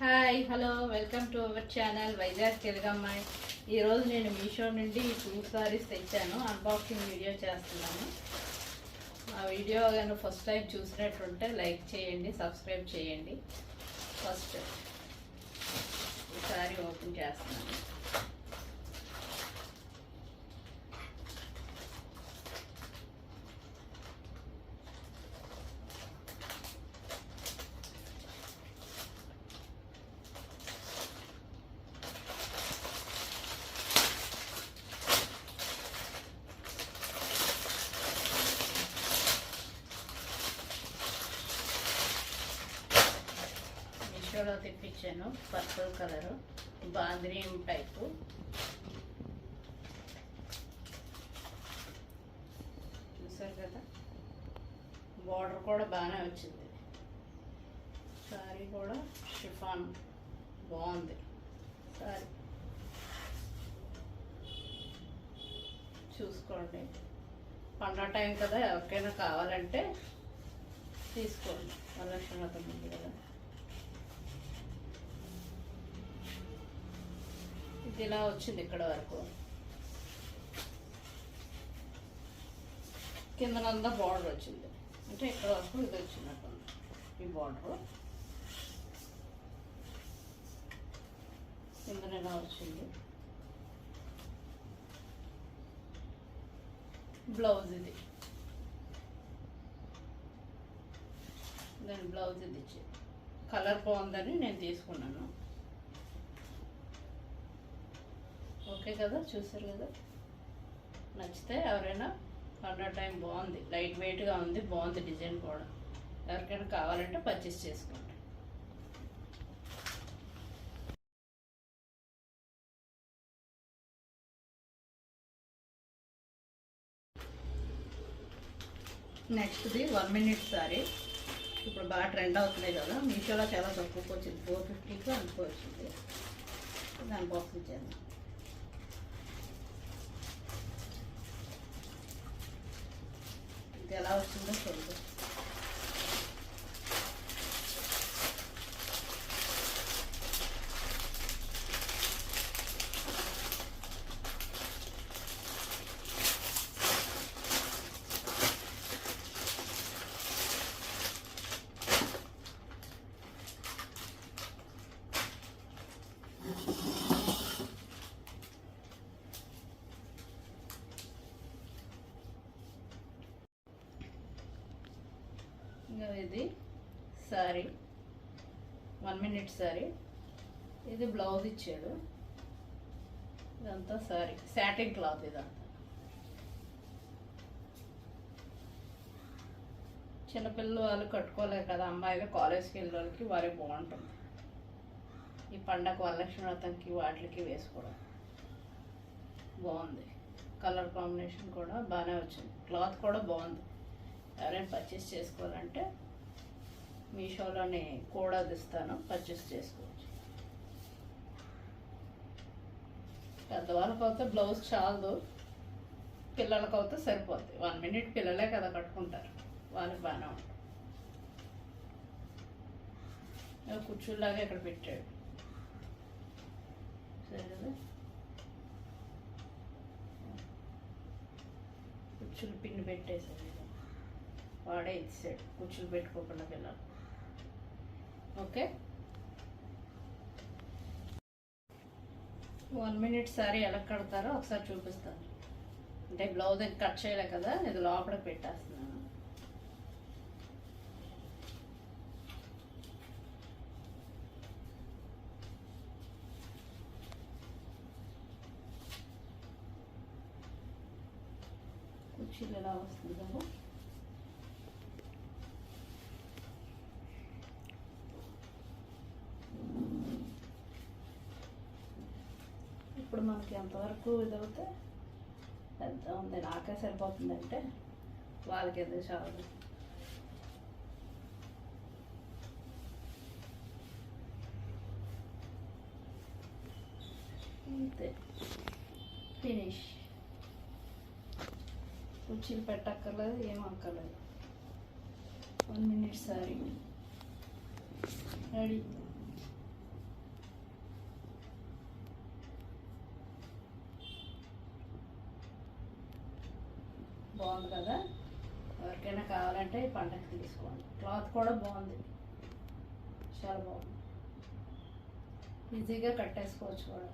Hi hello welcome to our channel Vizag తెలుగమ్మాయి. ఈరోజు నేను మీషో నుండి 2 సారీస్ తెచ్చాను. అన్బాక్సింగ్ వీడియో చేస్తున్నాను. ఆ వీడియో కానీ ఫస్ట్ టైం చూసినట్టుంటే లైక్ చేయండి, సబ్స్క్రైబ్ చేయండి. ఫస్ట్ ఈ సారీ ఓపెన్ చేస్తున్నాను. మీషోలో తెప్పించాను. పర్పుల్ కలరు బాంద్రీ టైపు. చూసారు కదా, బార్డర్ కూడా బాగానే వచ్చింది. సారీ కూడా షిఫాన్ బాగుంది. సారీ చూసుకోండి. పండగ టైం కదా, ఎవరికైనా కావాలంటే తీసుకోండి. వరలక్ష్మి వ్రతం ఉంది కదా. ఇది ఇలా వచ్చింది ఇక్కడ వరకు. కిందనంతా బార్డర్ వచ్చింది, అంటే ఇక్కడ వరకు ఇది వచ్చినట్టు ఈ బార్డర్. కింద ఇలా వచ్చింది. బ్లౌజ్ ఇది, దాని బ్లౌజ్ ఇది ఇచ్చి కలర్ బాగుందని నేను తీసుకున్నాను. ఓకే కదా, చూసారు కదా. నచ్చితే ఎవరైనా పండగ టైం బాగుంది, లైట్ వెయిట్గా ఉంది, బాగుంది డిజైన్ కూడా. ఎవరికైనా కావాలంటే పర్చేస్ చేసుకోండి. నెక్స్ట్ది 1 minute సారీ. ఇప్పుడు బాగా ట్రెండ్ అవుతున్నాయి కదా. మీషోలో చాలా తక్కువకి వచ్చింది, 450కి అనుకో వచ్చింది. దాని బాక్స్ ఇచ్చాను. ఇది ఎలా వచ్చిందో చూద్దాం. ఇది సారీ 1 minute సారీ. ఇది బ్లౌజ్ ఇచ్చాడు. ఇదంతా సారీ సాటిన్ క్లాత్. ఇదంతా చిన్నపిల్లలు వాళ్ళు కట్టుకోలేరు కదా, అమ్మాయిలు కాలేజ్కి వెళ్ళే వాళ్ళకి వారికి బాగుంటుంది. ఈ పండగ వరలక్ష్మి వ్రతంకి వాటికి వేసుకోవడం బాగుంది. కలర్ కాంబినేషన్ కూడా బాగానే వచ్చింది. క్లాత్ కూడా బాగుంది. ఎవరైనా పర్చేస్ చేసుకోవాలంటే మీషోలోని కూడా ఇస్తాను, పర్చేస్ చేసుకోవచ్చు. పెద్దవాళ్ళకి అయితే బ్లౌజ్ చాలదు, పిల్లలకి అయితే సరిపోద్ది. 1 minute పిల్లలే కదా కట్టుకుంటారు, వాళ్ళకి బాగానే ఉంటుంది. కుర్చీలాగా ఇక్కడ పెట్టాడు. సరే కదా, కుర్చీలు పిన్ని పెట్టేసాడు. వాడే ఇచ్చాడు కుర్చీలు పెట్టుకోకుండా పిల్లలు. ఓకే, 1 minute సారీ ఎలా కడతారో ఒకసారి చూపిస్తాను. అంటే బ్లౌజ్ కట్ చేయలే కదా, ఇది లోపలికి పెట్టేస్తున్నాను. కుర్చీలు ఎలా వస్తుంది కదా. ఇప్పుడు మనకి ఎంతవరకు ఇదవుతే ఎంత ఉంది, నాకే సరిపోతుందంటే వాళ్ళకి ఎందుకు చాలు. అంతే, ఫినిష్. కుర్చీలు పెట్టక్కర్లేదు, ఏం అక్కర్లేదు. 1 minute సారీ రెడీ. బాగుంది కదా, ఎవరికైనా కావాలంటే ఈ పండగకి తీసుకోండి. క్లాత్ కూడా బాగుంది, చాలా బాగుంది, ఈజీగా కట్టేసుకోవచ్చు కూడా.